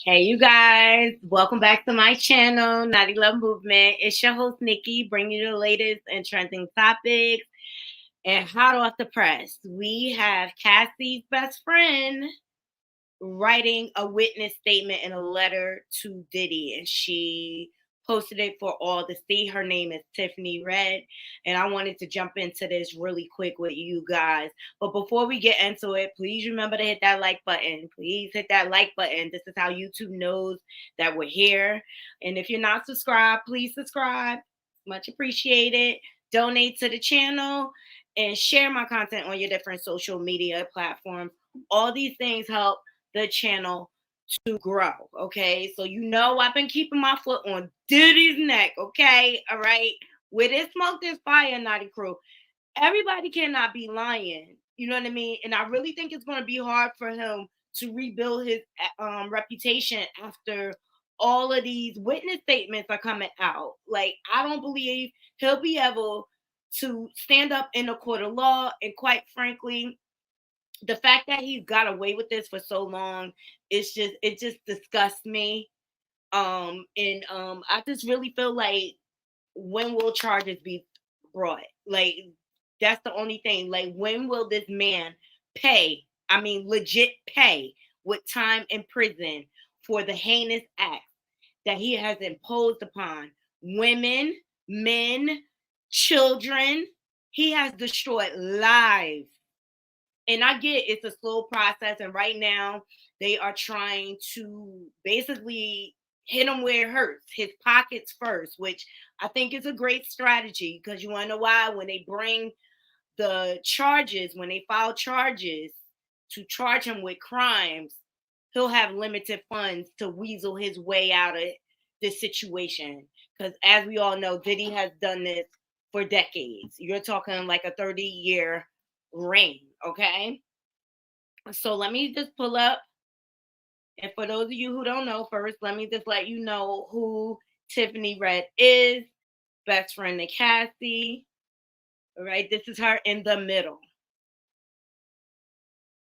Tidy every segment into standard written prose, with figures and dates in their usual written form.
Hey, you guys, welcome back to my channel, Naughty Love Movement. It's your host, Nikki, bringing you the latest and trending topics and hot off the press. We have Cassie's best friend writing a witness statement in a letter to Diddy, and she posted it for all to see. Her name is Tiffany Red, and I wanted to jump into this really quick with you guys. But before we get into it, please remember to hit that like button. Please hit that like button. This is how YouTube knows that we're here. And if you're not subscribed, please subscribe. Much appreciated. Donate to the channel and share my content on your different social media platforms. All these things help the channel to grow. Okay, so I've been keeping my foot on Diddy's neck. Okay, all right. Where there's smoke, there's fire, Naughty Crew. Everybody cannot be lying. You know what I mean? And I really think it's going to be hard for him to rebuild his reputation after all of these witness statements are coming out. Like, I don't believe he'll be able to stand up in a court of law. And quite frankly, the fact that he's got away with this for so long, it just disgusts me. And I just really feel like, when will charges be brought? Like, that's the only thing. Like, when will this man pay? I mean, legit pay with time in prison for the heinous act that he has imposed upon women, men, children. He has destroyed lives. And I get it's a slow process, and right now they are trying to basically hit him where it hurts, his pockets first, which I think is a great strategy, because you want to know why? When they bring the charges, when they file charges to charge him with crimes, he'll have limited funds to weasel his way out of this situation. Because as we all know, Diddy has done this for decades. You're talking like a 30-year reign, okay? So let me just pull up. And for those of you who don't know, first, let me just let you know who Tiffany Red is. Best friend to Cassie. All right, this is her in the middle.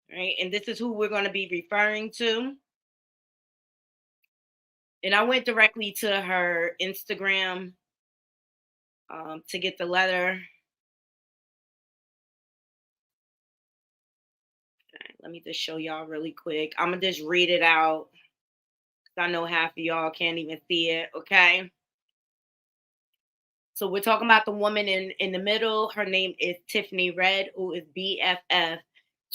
Right, and this is who we're going to be referring to. And I went directly to her Instagram to get the letter. Okay, let me just show y'all really quick. I'm going to just read it out, because I know half of y'all can't even see it. Okay. So we're talking about the woman in the middle. Her name is Tiffany Red, who is BFF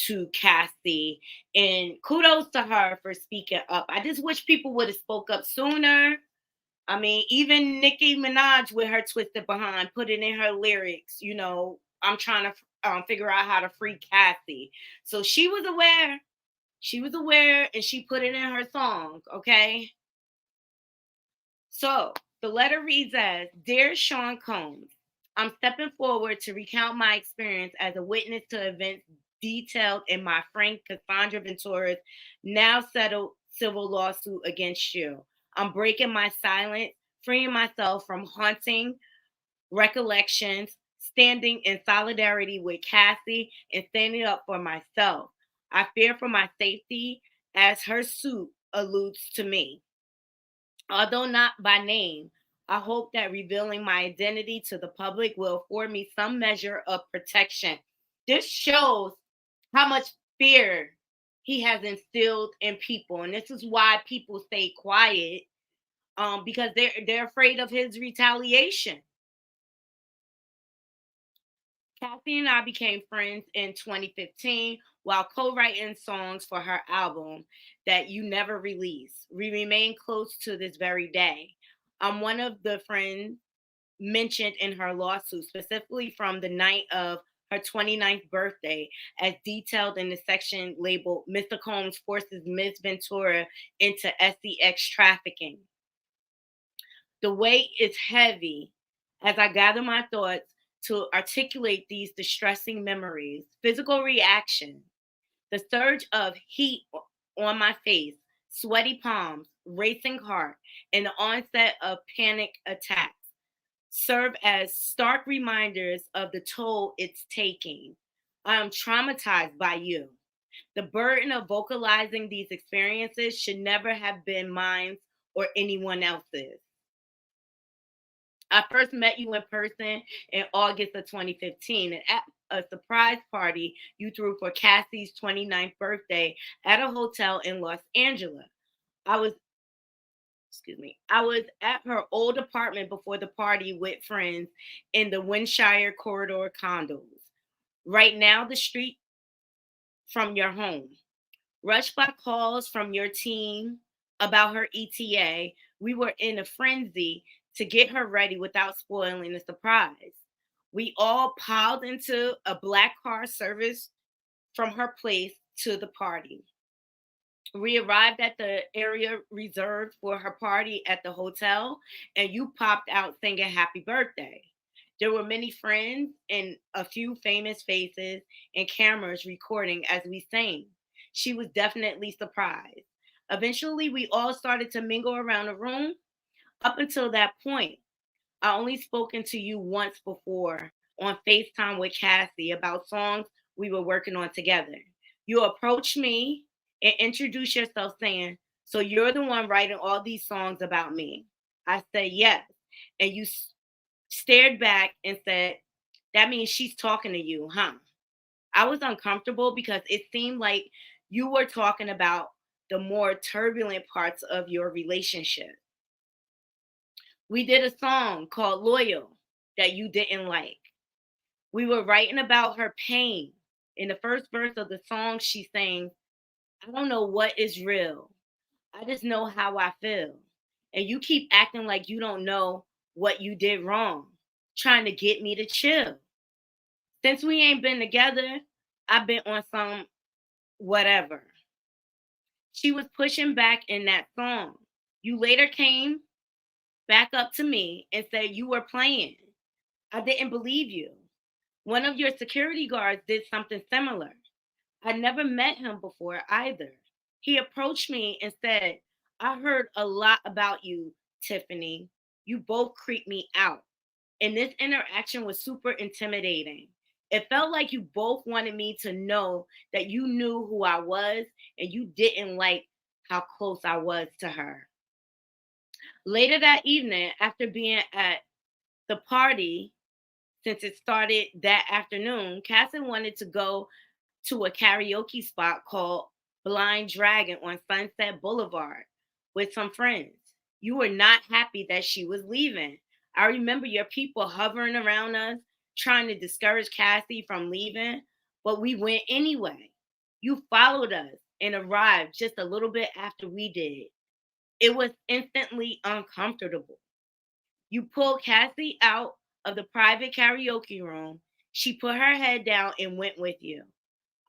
to Cassie. And kudos to her for speaking up. I just wish people would have spoke up sooner. I mean, even Nicki Minaj with her twisted behind put it in her lyrics. I'm trying to figure out how to free Cassie. So she was aware. She was aware, and she put it in her song. Okay. So the letter reads as, Dear Sean Combs, I'm stepping forward to recount my experience as a witness to events detailed in my friend Cassandra Ventura's now settled civil lawsuit against you. I'm breaking my silence, freeing myself from haunting recollections, standing in solidarity with Cassie, and standing up for myself. I fear for my safety, as her suit alludes to me. Although not by name, I hope that revealing my identity to the public will afford me some measure of protection. This shows how much fear he has instilled in people, and this is why people stay quiet, because they're afraid of his retaliation. Kathy and I became friends in 2015 while co-writing songs for her album that you never released. We remain close to this very day. I'm one of the friends mentioned in her lawsuit, specifically from the night of her 29th birthday, as detailed in the section labeled Mr. Combs Forces Ms. Ventura into SEX Trafficking. The weight is heavy as I gather my thoughts to articulate these distressing memories. Physical reaction, the surge of heat on my face, sweaty palms, racing heart, and the onset of panic attacks serve as stark reminders of the toll it's taking. I am traumatized by you. The burden of vocalizing these experiences should never have been mine or anyone else's. I first met you in person in August of 2015 and at a surprise party you threw for Cassie's 29th birthday at a hotel in Los Angeles. I was, I was at her old apartment before the party with friends in the Windshire Corridor condos. Right now, the street from your home. Rushed by calls from your team about her ETA, we were in a frenzy to get her ready without spoiling the surprise. We all piled into a black car service from her place to the party. We arrived at the area reserved for her party at the hotel, and you popped out singing happy birthday. There were many friends and a few famous faces and cameras recording as we sang. She was definitely surprised. Eventually, we all started to mingle around the room. Up until that point, I only spoken to you once before on FaceTime with Cassie about songs we were working on together. You approached me and introduced yourself saying, "So you're the one writing all these songs about me?" I said, "Yes." And you stared back and said, "That means she's talking to you, huh?" I was uncomfortable because it seemed like you were talking about the more turbulent parts of your relationship. We did a song called Loyal that you didn't like. We were writing about her pain. In the first verse of the song, she sang, "I don't know what is real. I just know how I feel. And you keep acting like you don't know what you did wrong, trying to get me to chill. Since we ain't been together, I've been on some whatever." She was pushing back in that song. You later came back up to me and said you were playing. I didn't believe you. One of your security guards did something similar. I never met him before either. He approached me and said, "I heard a lot about you, Tiffany. You both creep me out." And this interaction was super intimidating. It felt like you both wanted me to know that you knew who I was and you didn't like how close I was to her. Later that evening, after being at the party, since it started that afternoon, Cassie wanted to go to a karaoke spot called Blind Dragon on Sunset Boulevard with some friends. You were not happy that she was leaving. I remember your people hovering around us, trying to discourage Cassie from leaving, but we went anyway. You followed us and arrived just a little bit after we did. It was instantly uncomfortable. You pulled Cassie out of the private karaoke room. She put her head down and went with you.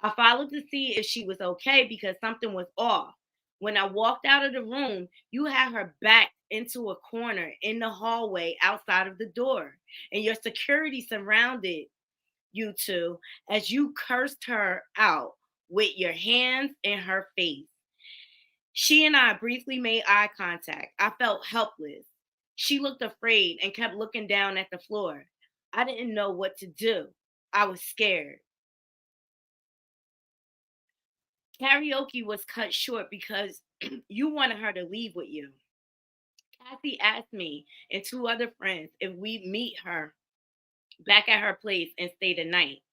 I followed to see if she was okay because something was off. When I walked out of the room, you had her back into a corner in the hallway outside of the door, and your security surrounded you two as you cursed her out with your hands in her face. She and I briefly made eye contact. I felt helpless. She looked afraid and kept looking down at the floor. I didn't know what to do. I was scared. Karaoke was cut short because you wanted her to leave with you. Cassie asked me and two other friends if we meet her back at her place and stay the night.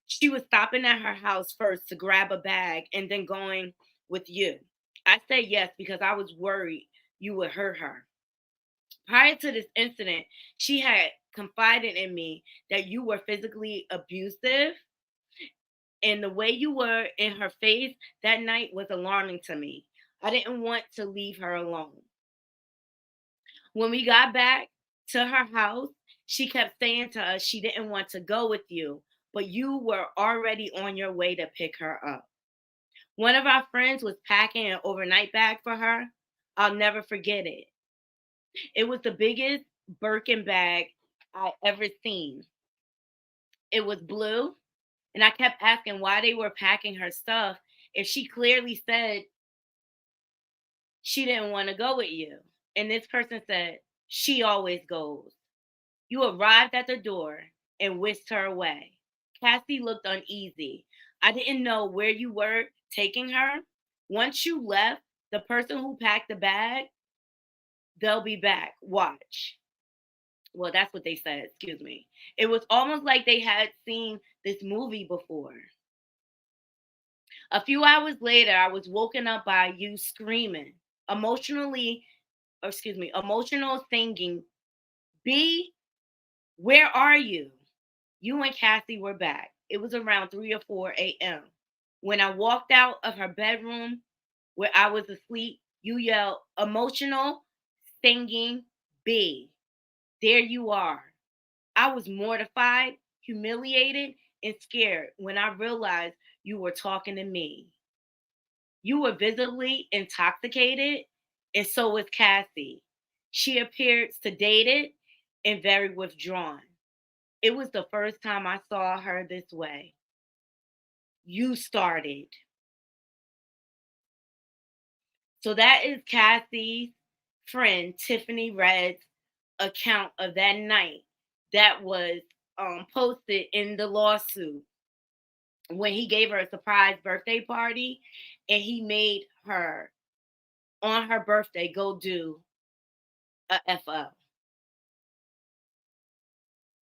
She was stopping at her house first to grab a bag and then going with you. I said yes because I was worried you would hurt her. Prior to this incident, she had confided in me that you were physically abusive, and the way you were in her face that night was alarming to me. I didn't want to leave her alone. When we got back to her house, she kept saying to us she didn't want to go with you, but you were already on your way to pick her up. One of our friends was packing an overnight bag for her. I'll never forget it. It was the biggest Birkin bag I ever seen. It was blue, and I kept asking why they were packing her stuff if she clearly said she didn't want to go with you. And this person said, "She always goes." You arrived at the door and whisked her away. Cassie looked uneasy. I didn't know where you were taking her. Once you left, the person who packed the bag, they'll be back. Watch. Well, that's what they said. Excuse me. It was almost like they had seen this movie before. A few hours later, I was woken up by you screaming, emotionally, or excuse me, emotional singing. B, where are you? You and Cassie were back. It was around 3 or 4 a.m. When I walked out of her bedroom where I was asleep, you yelled, emotional singing B. There you are. I was mortified, humiliated, and scared when I realized you were talking to me. You were visibly intoxicated, and so was Cassie. She appeared sedated and very withdrawn. It was the first time I saw her this way. You started. So that is Cassie's friend, Tiffany Red's account of that night that was posted in the lawsuit when he gave her a surprise birthday party and he made her on her birthday go do a FO.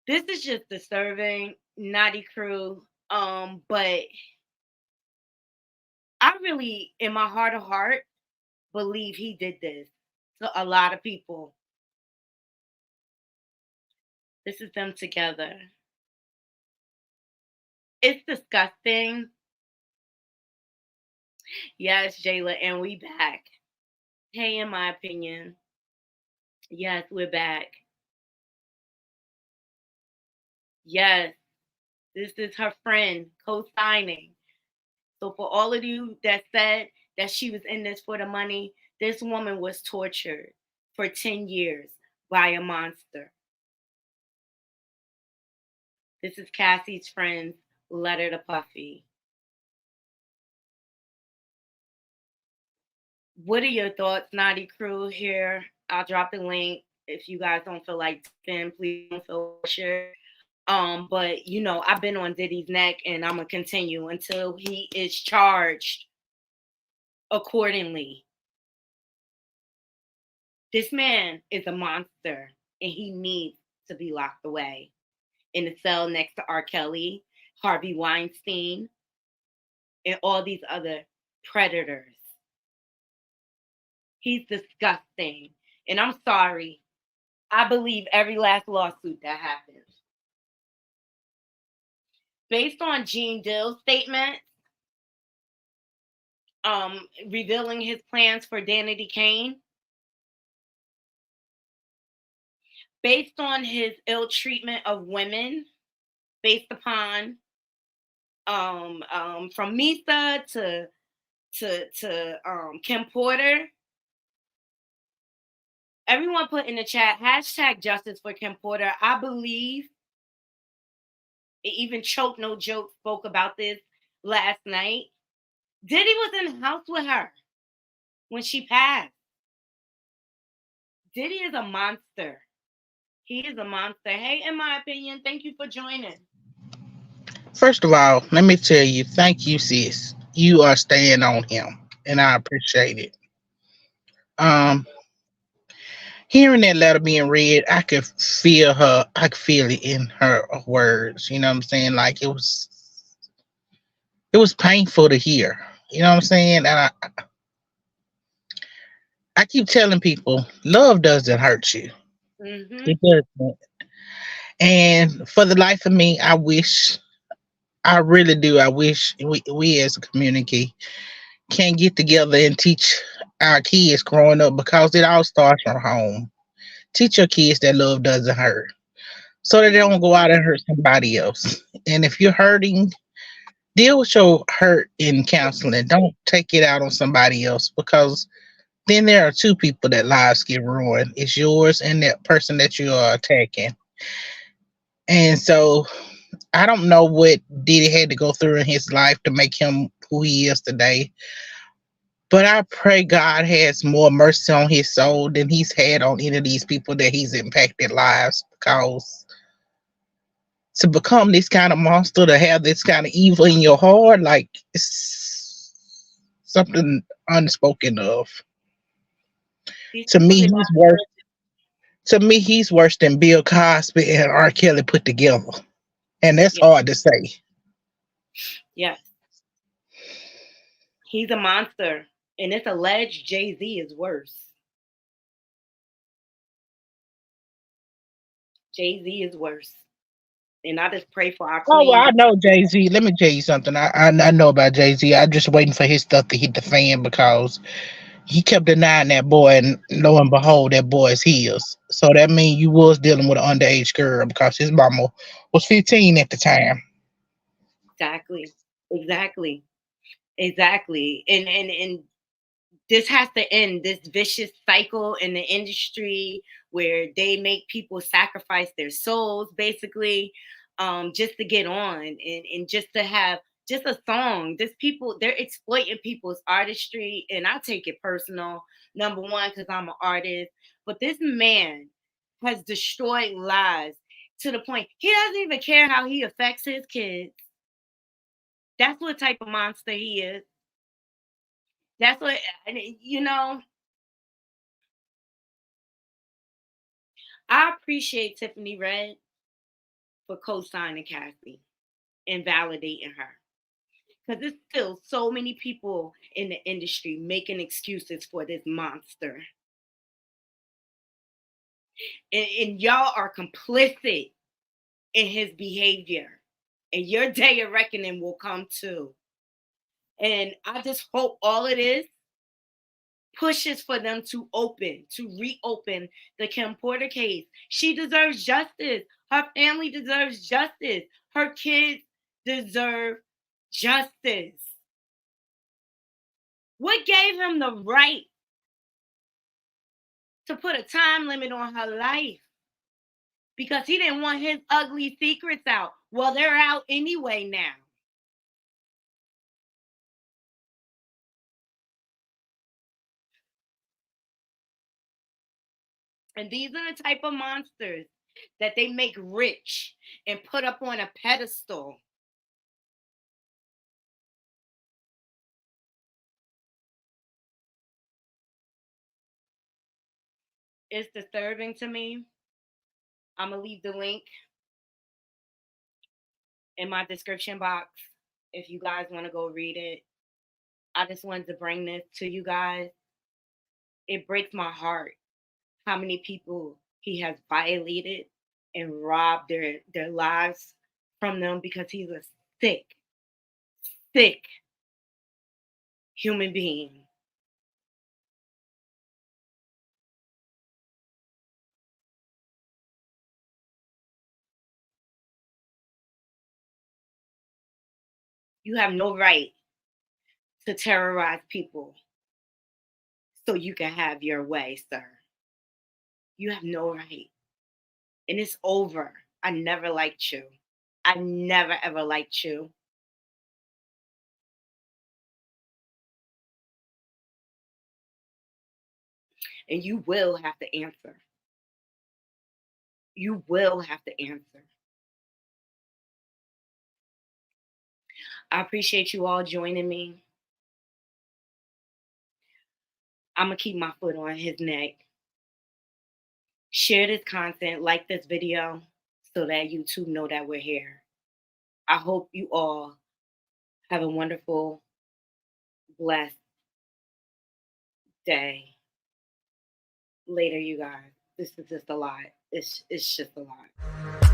This is just disturbing, naughty crew. But I really, in my heart of heart, believe he did this to a lot of people. This is them together. It's disgusting. Yes, Jayla, and we back. Hey, in my opinion, yes, we're back. Yes, this is her friend co-signing. So for all of you that said that she was in this for the money, this woman was tortured for 10 years by a monster. This is Cassie's friend's letter to Puffy. What are your thoughts, Naughty Crew? Here, I'll drop the link. If you guys don't feel like then please don't feel pressure. But you know, I've been on Diddy's neck and I'm gonna continue until he is charged accordingly. This man is a monster and he needs to be locked away in a cell next to R. Kelly, Harvey Weinstein, and all these other predators. He's disgusting. And I'm sorry. I believe every last lawsuit that happens. Based on Gene Dill's statement, revealing his plans for Danity Kane, based on his ill treatment of women, based upon from Misa to Kim Porter. Everyone put in the chat hashtag justice for Kim Porter. I believe even Choke No Joke spoke about this last night. Diddy was in the house with her when she passed. Diddy is a monster. He is a monster. Hey, in my opinion, thank you for joining. First of all, let me tell you, thank you, sis. You are staying on him, and I appreciate it. Um, Hearing that letter being read, I could feel her. I could feel it in her words. You know what I'm saying? Like it was painful to hear. You know what I'm saying? And I keep telling people, love doesn't hurt you. Mm-hmm. It doesn't. And for the life of me, I wish, I really do. I wish we as a community can get together and teach our kids growing up because it all starts from home. Teach your kids that love doesn't hurt so that they don't go out and hurt somebody else. And if you're hurting, deal with your hurt in counseling. Don't take it out on somebody else because then there are two people that lives get ruined. It's yours and that person that you are attacking. And so I don't know what Diddy had to go through in his life to make him who he is today. But I pray God has more mercy on his soul than he's had on any of these people that he's impacted lives because to become this kind of monster, to have this kind of evil in your heart, like it's something unspoken of. These To people me, live he's on worse. earth. To me, he's worse than Bill Cosby and R. Kelly put together, and that's Yes, hard to say. yes. He's a monster. And it's alleged Jay-Z is worse. Jay-Z is worse. And I just pray for our Oh, well, queen. I know Jay Z. Let me tell you something. I know about Jay Z. I'm just waiting for his stuff to hit the fan because he kept denying that boy, and lo and behold, that boy is his. So that means you was dealing with an underage girl because his mama was 15 at the time. Exactly. Exactly. Exactly. And this has to end, this vicious cycle in the industry where they make people sacrifice their souls basically, just to get on, and just to have just a song. This people, they're exploiting people's artistry, and I take it personal, number one, because I'm an artist. But this man has destroyed lives to the point he doesn't even care how he affects his kids. That's what type of monster he is. That's what, you know. I appreciate Tiffany Red for co-signing Cassie and validating her. Because there's still so many people in the industry making excuses for this monster. And y'all are complicit in his behavior. And your day of reckoning will come too. And I just hope all it is pushes for them to reopen the Kim Porter case. She deserves justice. Her family deserves justice. Her kids deserve justice. What gave him the right to put a time limit on her life? Because he didn't want his ugly secrets out. Well, they're out anyway now. And these are the type of monsters that they make rich and put up on a pedestal. It's disturbing to me. I'm going to leave the link in my description box if you guys want to go read it. I just wanted to bring this to you guys. It breaks my heart how many people he has violated and robbed their lives from them because he's a sick, sick human being. You have no right to terrorize people so you can have your way, sir. You have no right. And it's over. I never liked you. I never ever liked you. And you will have to answer. You will have to answer. I appreciate you all joining me. I'm going to keep my foot on his neck. Share this content, like this video, so that YouTube know that we're here. I hope you all have a wonderful, blessed day. Later, you guys. This is just a lot. It's just a lot.